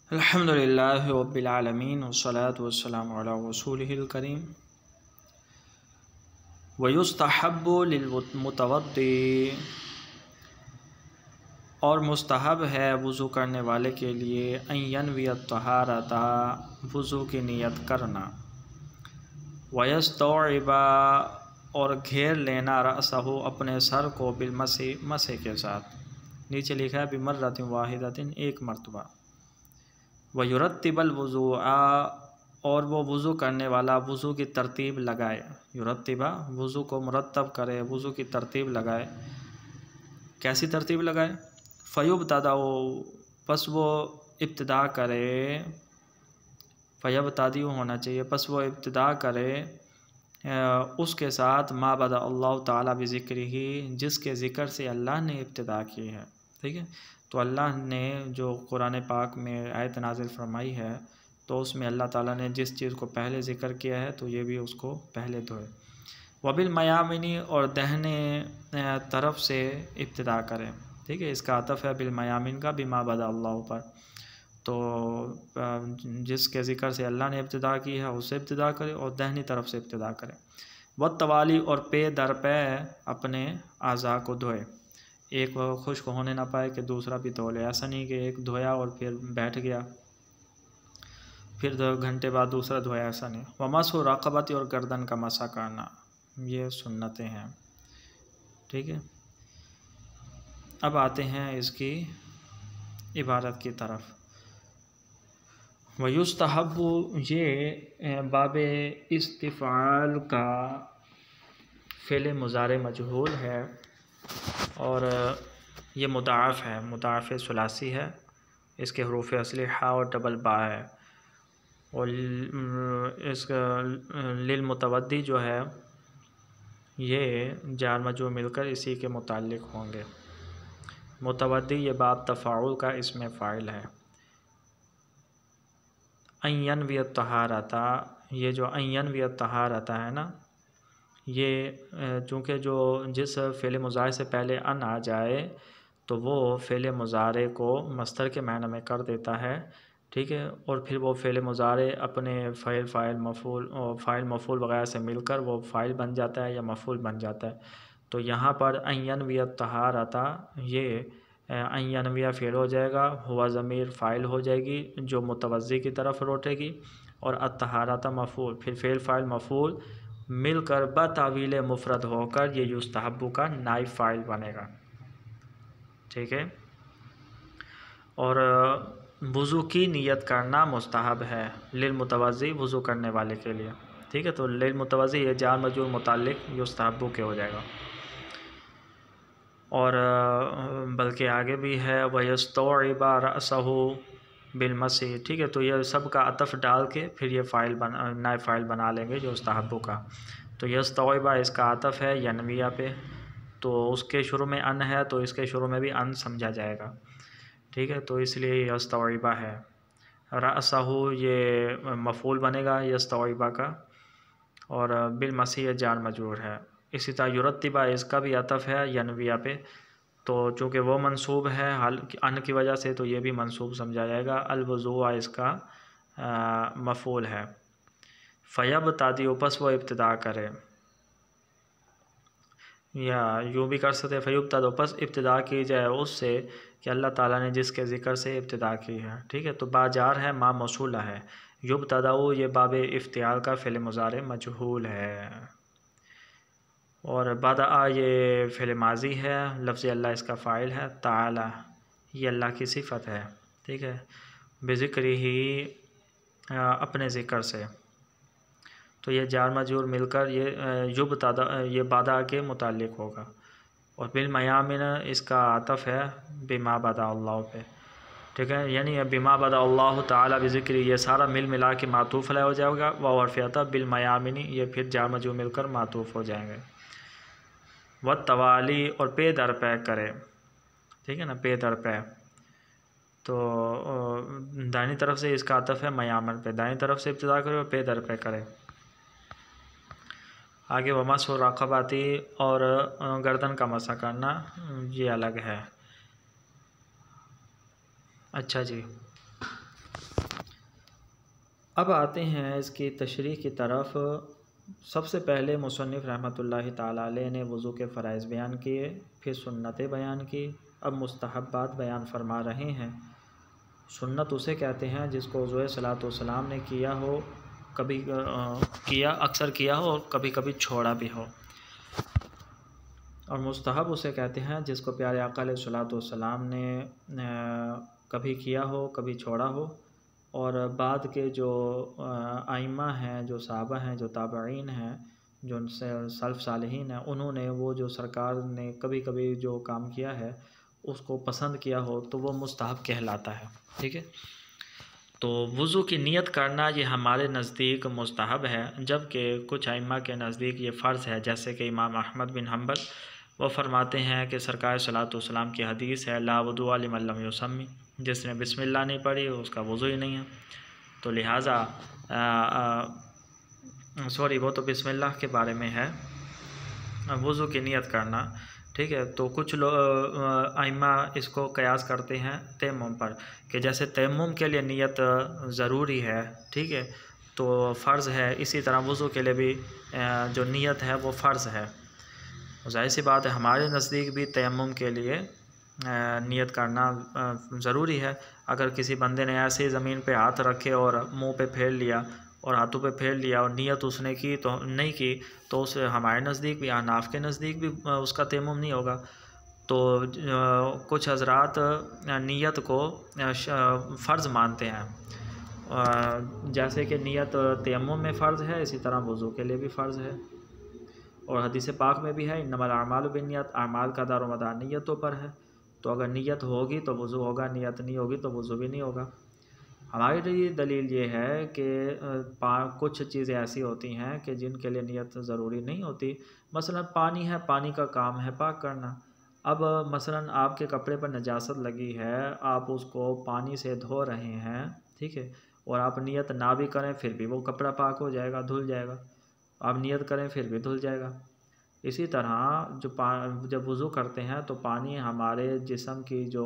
अल्हम्दुलिल्लाहि रब्बिल आलमीन वस्सलातु वस्सलामु अला रसूलिहिल करीम वयुस्तहब्बु लिलमुतवद्दि। और मुस्तहब है वज़ू करने वाले के लिए अन यनवियत तहारता, वज़ू की नियत करना, वयस्तौइबा, और घेर लेना रअसहु, अपने सर को, बिलमसी, मसे के साथ। नीचे लिखा है बिमर्रतिन वाहिदतिन, एक मरतबा। वयुरत्तिबल वज़ूआ, और वो वज़ू करने वाला वज़ू की तरतीब लगाए। युरत्तिबा, वज़ू को मुरत्तब करे, वज़ू की तरतीब लगाए। कैसी तरतीब लगाए? फ़युब्तदाउ, बस वो इब्तिदा करे, फ़यब्तदिउ होना चाहिए, बस वो इब्तिदा करे उसके साथ मा बदा अल्लाह ताला बिज़िक्रिही, जिसके ज़िक्र से अल्लाह ने इब्तिदा की है। ठीक है, तो अल्लाह ने जो कुरान पाक में आयत नाज़िल फरमाई है, तो उसमें अल्लाह ताला ने जिस चीज़ को पहले ज़िक्र किया है तो ये भी उसको पहले धोए। वबिल मयामिनी, और दहने तरफ से इब्तिदा करें। ठीक है, इसका अतफ़ है बिल मयामिन का बिमा बदा अल्लाह पर। तो जिसके ज़िक्र से अल्लाह ने इब्तिदा की है उससे इब्तिदा करे और दहनी तरफ से इब्तिदा करे। व तवाली, और पे दर पे अपने आज़ा को धोए, एक खुश्क होने ना पाए कि दूसरा भी धो ले। ऐसा नहीं कि एक धोया और फिर बैठ गया, फिर 2 घंटे बाद दूसरा धोया, ऐसा नहीं। वमसहु रक़बती, और गर्दन का मसा करना, ये सुन्नतें हैं। ठीक है, अब आते हैं इसकी इबारत की तरफ। वयुस्तहब्बु, ये बाबे इस्तिफ़ाल का फ़िल मुज़ारे मजहूल है और ये मुदाफ़ है, मुदाफ़ सुलासी है। इसके हरूफ़ असली हा और डबल बा है। और इसका लिल मुतवद्दी जो है ये जार मजरूर मिलकर इसी के मुताल्लिक़ होंगे। मुतवद्दी ये बाब तफ़ाउल का इसमें फ़ाइल है। अन यनवियत तहारता, ये जो अन यनवियत तहारता है ना, ये चूँकि जो जिस फ़िल मुज़ारे से पहले अन आ जाए तो वो फ़िल मुज़ारे को मस्तर के मायने में कर देता है। ठीक है, और फिर वो फ़िल मुज़ारे अपने फ़ाइल, फ़ाइल, मफ़ूल और फ़ाइल मफ़ूल वग़ैरह से मिलकर वो फ़ाइल बन जाता है या मफ़ूल बन जाता है। तो यहाँ पर अन यनवियत तहारता, ये अन यनविया फ़ेल हो जाएगा, हुआ ज़मीर फ़ाइल हो जाएगी जो मुतवज़्ज़ी की तरफ लौटेगी, और अत्तहारता मफ़ूल, फिर फ़ेल फ़ाइल मफ़ूल मिलकर बतावील मुफ़रद होकर ये युस्तहब्बु का नाइब फ़ाइल बनेगा। ठीक है, और वज़ू की नियत करना मुस्तहब है लिल मुतवज़्ज़ी, वज़ू करने वाले के लिए। ठीक है, तो लिल मुतवज़्ज़ी ये जार मजरूर मुताल्लिक़ युस्तहब्बु के हो जाएगा। और बल्कि आगे भी है वयस्तौइबा रअसहु बिलमसी। ठीक है, तो ये सब का अतफ़ डाल के फिर ये फ़ाइल नाइब फ़ाइल बना लेंगे जो युस्तहब्बु का। तो यस्तौइबा इसका अतफ़ है यनविया पे, तो उसके शुरू में अन है तो इसके शुरू में भी अन समझा जाएगा। ठीक है, तो इसलिए यस्तौइबा है। रअसहु ये मफ़ूल बनेगा यस्तौइबा का, और बिलमसी जार मजरूर है। इसी तरह युरत्तिबा, इसका भी अतफ़ है यनविया पे, तो चूँकि वो मंसूब है हाल अन की वजह से तो ये भी मंसूब समझा जाएगा। अलवज़ुआ इसका मफ़ूल है। फ़यब्तदी, पस वो इब्तिदा करे, या यूँ भी कर सकते फ़युब्तदा, पस इब्तिदा की जाए उससे कि अल्लाह ताला ने जिसके ज़िक्र से इब्तिदा की है। ठीक है, तो बाजार है मा मौसूला है। युब्तदाउ ये बाबे इफ्तियाल का फ़िल मुज़ारे मजहूल है। और बदा ये फ़िल माज़ी है, लफ्ज़ अल्लाह इसका फ़ाइल है, ताला ये अल्लाह की सिफ़त है। ठीक है, बिज़िक्रिही अपने ज़िक्र से, तो ये जार मजरूर मिलकर ये युब्तदा ये बदा के मुताल्लिक़ होगा। और बिल मयामिन इसका अतफ़ है बिमा बदा अल्लाह पे। ठीक है, यानी बिमा बदा अल्लाह ताला बिज़िक्री, ये सारा मिल मिला के मातूफ़ हो जाएगा। व वर्फ़ियता बिल मयामिनी, ये फिर जार मजरूर मिलकर मातूफ़ हो जाएंगे। व तवाली, और पे दर पे करे। ठीक है ना, पे दर पे, तो दाहिनी तरफ से इसका अतफ़ है मयामन पे, दाहिनी तरफ से इब्तिदा करे और पे दर पे करे। आगे वमसहु रक़बती, और गर्दन का मसा करना, ये अलग है। अच्छा जी। अब आते हैं इसकी तशरीह की तरफ। सबसे पहले मुसन्निफ़ रहमतुल्लाहि ताला अलैह ने वज़ू के फ़राइज़ बयान किए, फिर सुन्नतें बयान की, अब मुस्तहब्बात बयान फरमा रहे हैं। सुन्नत उसे कहते हैं जिसको हुज़ूर सल्लल्लाहु अलैहि वसल्लम ने किया हो, कभी अक्सर किया हो और कभी कभी छोड़ा भी हो। और मुस्तहब उसे कहते हैं जिसको प्यारे आका अलैहिस्सलातु वस्सलाम ने कभी किया हो, कभी छोड़ा हो। और बाद के जो आइम्मा हैं, जो सहाबा हैं, जो ताबईन हैं, जो उनसे सल्फ़ सालिहीन हैं, उन्होंने वो जो सरकार ने कभी कभी जो काम किया है उसको पसंद किया हो तो वो मुस्तहब कहलाता है। ठीक है, तो वज़ू की नियत करना ये हमारे नज़दीक मुस्तहब है, जबकि कुछ आइम्मा के नज़दीक ये फ़र्ज़ है। जैसे कि इमाम अहमद बिन हम्बल वो फरमाते हैं कि सरकार सल्लल्लाहु अलैहि वसल्लम की हदीस है, ला वुदुअ लिमन लम युसम्मी, जिसने बिस्मिल्लाह नहीं पढ़ी उसका वज़ू ही नहीं है। तो लिहाजा सॉरी वो तो बिस्मिल्लाह के बारे में है, वज़ू की नियत करना। ठीक है, तो कुछ लोग आइम्मा इसको कयास करते हैं तयम्मुम पर, कि जैसे तयम्मुम के लिए नियत ज़रूरी है, ठीक है, तो फ़र्ज़ है, इसी तरह वज़ू के लिए भी जो नियत है वो फ़र्ज़ है। ज़ाहिर सी बात है हमारे नज़दीक भी तयम्मुम के लिए नियत करना ज़रूरी है। अगर किसी बंदे ने ऐसे ही ज़मीन पे हाथ रखे और मुंह पे फेर लिया और हाथों पे फेर लिया और नियत उसने की तो नहीं की, तो उस हमारे नज़दीक भी, अहनाफ के नज़दीक भी उसका तयम्मुम नहीं होगा। तो कुछ हज़रात नियत को फ़र्ज़ मानते हैं, जैसे कि नियत तयम्मुम में फ़र्ज़ है, इसी तरह वज़ू के लिए भी फ़र्ज़ है। और हदीस पाक में भी है, इन्नमल अमालु बिन्नियत, अमाल का दारोमदार नियतों पर है। तो अगर नियत होगी तो वज़ू होगा, नियत नहीं होगी तो वज़ू भी नहीं होगा। हमारी लिए दलील ये है कि कुछ चीज़ें ऐसी होती हैं कि जिनके लिए नियत ज़रूरी नहीं होती। मसलन पानी है, पानी का काम है पाक करना। अब मसलन आपके कपड़े पर नजासत लगी है, आप उसको पानी से धो रहे हैं, ठीक है, और आप नियत ना भी करें फिर भी वो कपड़ा पाक हो जाएगा, धुल जाएगा। आप नियत करें फिर भी धुल जाएगा। इसी तरह जब वज़ू करते हैं तो पानी हमारे जिस्म की जो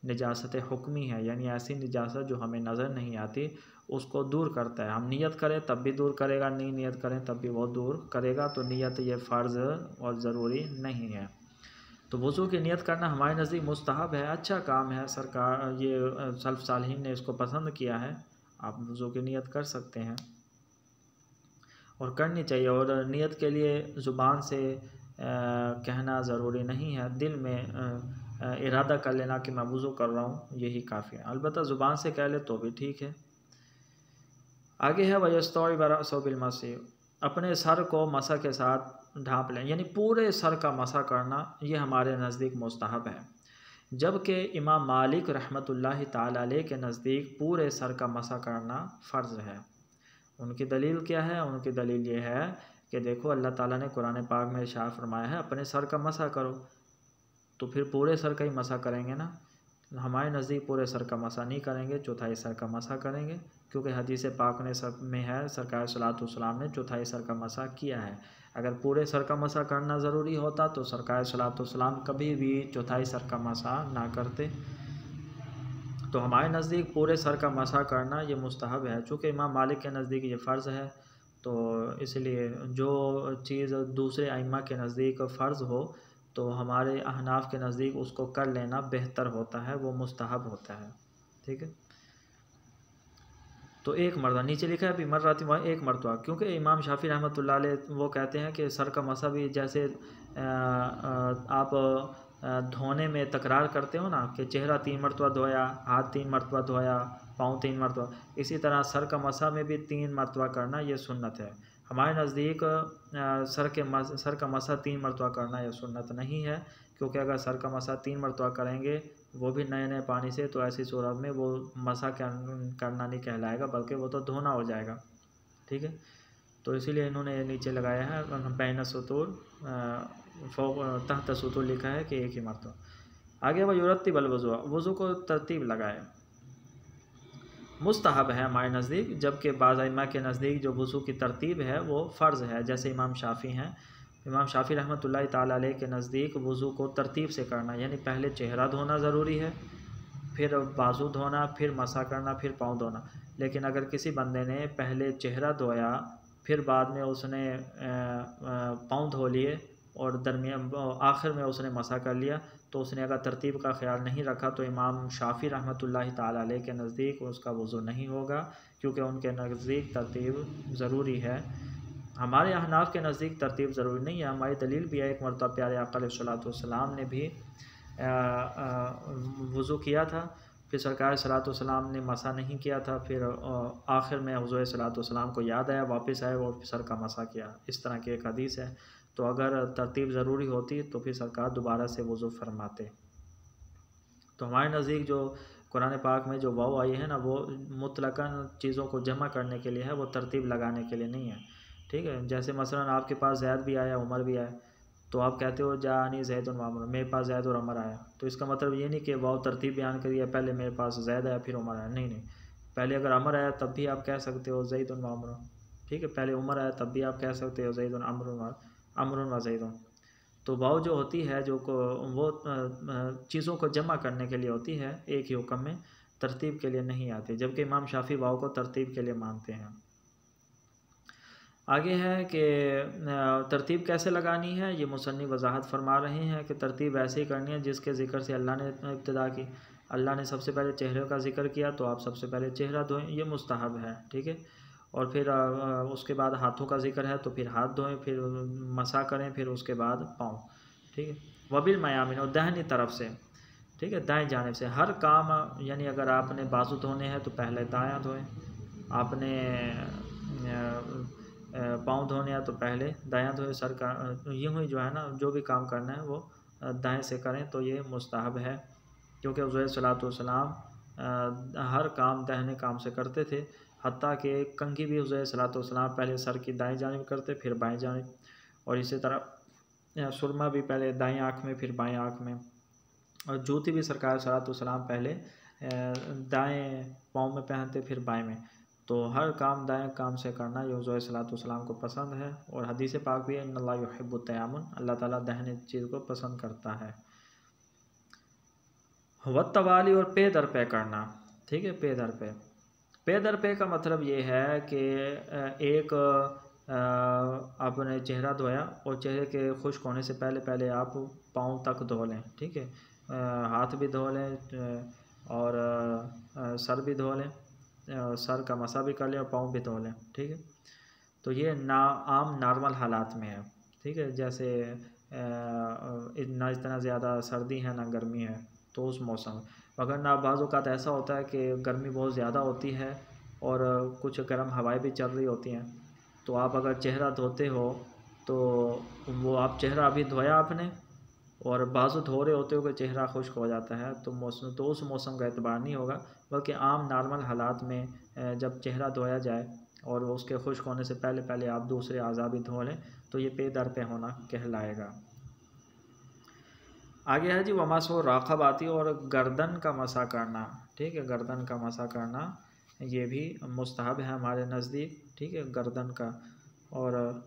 निजासत हुक्मी है, यानी ऐसी निजासत जो हमें नज़र नहीं आती, उसको दूर करता है। हम नियत करें तब भी दूर करेगा, नहीं नियत करें तब भी वो दूर करेगा। तो नियत ये फ़र्ज़ और ज़रूरी नहीं है। तो वज़ू की नियत करना हमारे नज़दीक मुस्तहब है, अच्छा काम है। सरकार ये सल्फ़ सालिहीन ने इसको पसंद किया है, आप वज़ू की नियत कर सकते हैं और करनी चाहिए। और नियत के लिए ज़ुबान से कहना ज़रूरी नहीं है, दिल में इरादा कर लेना कि मैं वज़ू कर रहा हूँ, यही काफ़ी है। अलबत्ता ज़ुबान से कह ले तो भी ठीक है। आगे है वयस्तौइ बरअसहु बिलमसी, अपने सर को मसा के साथ ढाँप लें, यानी पूरे सर का मसा करना ये हमारे नज़दीक मुस्तहब है। जबकि इमाम मालिक रहमतुल्लाहि ताला अलैह के नज़दीक पूरे सर का मसा करना फ़र्ज़ है। उनकी दलील क्या है? उनकी दलील ये है कि देखो अल्लाह ताला ने कुरान पाक में इरशाद फरमाया है अपने सर का मसा करो, तो फिर पूरे सर का ही मसा करेंगे ना। हमारे नज़दीक पूरे सर का मसा नहीं करेंगे, चौथाई सर का मसा करेंगे, क्योंकि हदीस पाक ने सब में है, सरकार सल्लल्लाहु अलैहि वसल्लम ने चौथाई सर का मसा किया है। अगर पूरे सर का मसा करना ज़रूरी होता तो सरकार सल्लल्लाहु अलैहि वसल्लम कभी भी चौथाई सर का मसा ना करते। तो हमारे नज़दीक पूरे सर का मसा करना ये मुस्तहब है। चूँकि इमाम मालिक के नज़दीक ये फ़र्ज़ है, तो इसलिए जो चीज़ दूसरे आइम्मा के नज़दीक फ़र्ज़ हो तो हमारे अहनाफ के नज़दीक उसको कर लेना बेहतर होता है, वो मुस्तहब होता है। ठीक है, तो एक मरतबा नीचे लिखा है, भी मर्रातिन वह एक मरतबा, क्योंकि इमाम शाफ़ी रहमतुल्लाह अलैह वो कहते हैं कि सर का मसा भी जैसे आप धोने में तकरार करते हो ना, कि चेहरा 3 मरतबा धोया, हाथ 3 मरतबा धोया, पाँव 3 मरतबा, इसी तरह सर का मसा में भी 3 मरतबा करना ये सुन्नत है। हमारे नज़दीक सर का मसा 3 मरतबा करना ये सुन्नत नहीं है, क्योंकि अगर सर का मसा 3 मरतबा करेंगे वो भी नए नए पानी से, तो ऐसी सूरत में वो मसा करना नहीं कहलाएगा, बल्कि वो तो धोना हो जाएगा। ठीक है, तो इसीलिए इन्होंने नीचे लगाया है बैन सुतूर तहत सुतूर लिखा है कि एक ही मरतबा। आगे वह युरत्तिब अल वज़ू, वज़ू को तरतीब लगाए, मुस्तहब है हमारे नज़दीक, जबकि बाज़ अइम्मा के नज़दीक जो वज़ू की तरतीब है वो फ़र्ज़ है। जैसे इमाम शाफ़ी हैं, इमाम शाफ़ी रहमतुल्लाहि ताला अलैह के नज़दीक वज़ू को तरतीब से करना, यानी पहले चेहरा धोना ज़रूरी है, फिर बाजू धोना, फिर मसा करना, फिर पाँव धोना। लेकिन अगर किसी बंदे ने पहले चेहरा धोया, फिर बाद में उसने पाँव धो लिए और दरमियान आखिर में उसने मसा कर लिया, तो उसने अगर तरतीब का ख्याल नहीं रखा तो इमाम शाफ़ी रहमतुल्लाहि ताला अलैह के नज़दीक उसका वज़ू नहीं होगा, क्योंकि उनके नज़दीक तरतीब ज़रूरी है। हमारे अहनाफ के नज़दीक तरतीब ज़रूरी नहीं है। हमारी दलील भी है, एक मरतबा प्यारे आका अलैहिस्सलातु वस्सलाम ने भी वज़ू किया था, फिर सरकार सलातो वस्सलाम ने मसा नहीं किया था, फिर आखिर में हुज़ूर सलातो वस्सलाम को याद आया, वापस आए और सर का मसा किया। इस तरह की एक हदीस है। तो अगर तरतीब ज़रूरी होती तो फिर सरकार दोबारा से वज़ू फरमाते। तो हमारे नज़दीक जो कुरान पाक में जो वाव आई है ना, वो मुतलकन चीज़ों को जमा करने के लिए है, वो तरतीब लगाने के लिए नहीं है। ठीक है, जैसे मसलन आपके पास ज़ैद भी आया, उमर भी आया, तो आप कहते हो जानी ज़ैद और अमर, मेरे पास ज़ैद और अमर आया, तो इसका मतलब ये नहीं कि वाव तरतीब बयान करिए, पहले मेरे पास ज़ैद आया फिर उमर आया। नहीं नहीं, पहले अगर अमर आया तब भी आप कह सकते हो ज़ैद और अमर। ठीक है, पहले उमर आया तब भी आप कह सकते हो ज़ैद और अमर व ज़ैद। तो वाव जो होती है जो को वो चीज़ों को जमा करने के लिए होती है, एक ही हुक्म में, तरतीब के लिए नहीं आती, जबकि इमाम शाफ़ी वाव को तरतीब के लिए मानते हैं। आगे है कि तरतीब कैसे लगानी है, ये मुसन्निफ़ वजाहत फरमा रहे हैं कि तरतीब ऐसे ही करनी है जिसके ज़िक्र से अल्लाह ने इब्तिदा की। अल्लाह ने सबसे पहले चेहरे का ज़िक्र किया तो आप सबसे पहले चेहरा धोएं, ये मुस्तहब है। ठीक है, और फिर उसके बाद हाथों का ज़िक्र है तो फिर हाथ धोएं, फिर मसा करें, फिर उसके बाद पाँव। ठीक है, वबिल मयामिन, और दाहिनी तरफ से, ठीक है, दाएं जानिब से हर काम, यानी अगर आपने बाजू धोने हैं तो पहले दायां धोएं, आपने पाँव धोने हैं तो पहले दायां धोएं, सर का यूँ ही जो है ना, जो भी काम करना है वो दाएं से करें, तो ये मुस्तहब है, क्योंकि हुज़ूर सल्लल्लाहु अलैहि वसल्लम हर काम दाहिने काम से करते थे। हत्ता कि कंघी भी हुज़ूर सल्लल्लाहु अलैहि वसल्लम पहले सर की दाएं जानिब करते, फिर बाएं जानिब, और इसी तरह सुरमा भी पहले दाएं आँख में फिर बाएं आँख में, और जूती भी सरकार सल्लल्लाहु अलैहि वसल्लम पहले दाएं पाँव में पहनते फिर बाएं में। तो हर काम दाएं काम से करना ये हुज़ूर सल्लल्लाहु अलैहि वसल्लम को पसंद है, और हदीस पाक भी है, इन्नल्लाह युहिब्बुत तयम्मुन, अल्लाह ताला दाहिने चीज़ को पसंद करता है। वत्तवाली, और पे दर पे करना। ठीक है, पे दर पे का मतलब ये है कि एक आपने चेहरा धोया और चेहरे के खुश्क होने से पहले पहले आप पाँव तक धो लें। ठीक है, हाथ भी धो लें और सर भी धो लें, सर का मसा भी कर लें और पाँव भी धो लें। ठीक है, तो ये आम नॉर्मल हालात में है। ठीक है, जैसे ना इतना ज़्यादा सर्दी है ना गर्मी है, तो उस मौसम, अगर ना बाज़ औक़ात ऐसा होता है कि गर्मी बहुत ज़्यादा होती है और कुछ गर्म हवाएं भी चल रही होती हैं, तो आप अगर चेहरा धोते हो तो वो आप चेहरा अभी धोया आपने और बाजू धो रहे होते हो कि चेहरा खुश्क हो जाता है, तो मौसम, तो उस मौसम का एतबार नहीं होगा, बल्कि आम नॉर्मल हालात में जब चेहरा धोया जाए और उसके खुश्क होने से पहले पहले आप दूसरे अज़ा भी धो लें, तो ये पे दर पे होना कहलाएगा। आगे है जी वमासो राक़बाती, और गर्दन का मसा करना। ठीक है, गर्दन का मसा करना ये भी मुस्तहब है हमारे नज़दीक। ठीक है, गर्दन का, और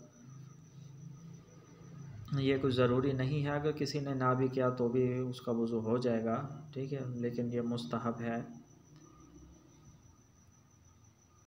ये कुछ ज़रूरी नहीं है, अगर किसी ने ना भी किया तो भी उसका वज़ू हो जाएगा। ठीक है, लेकिन ये मुस्तहब है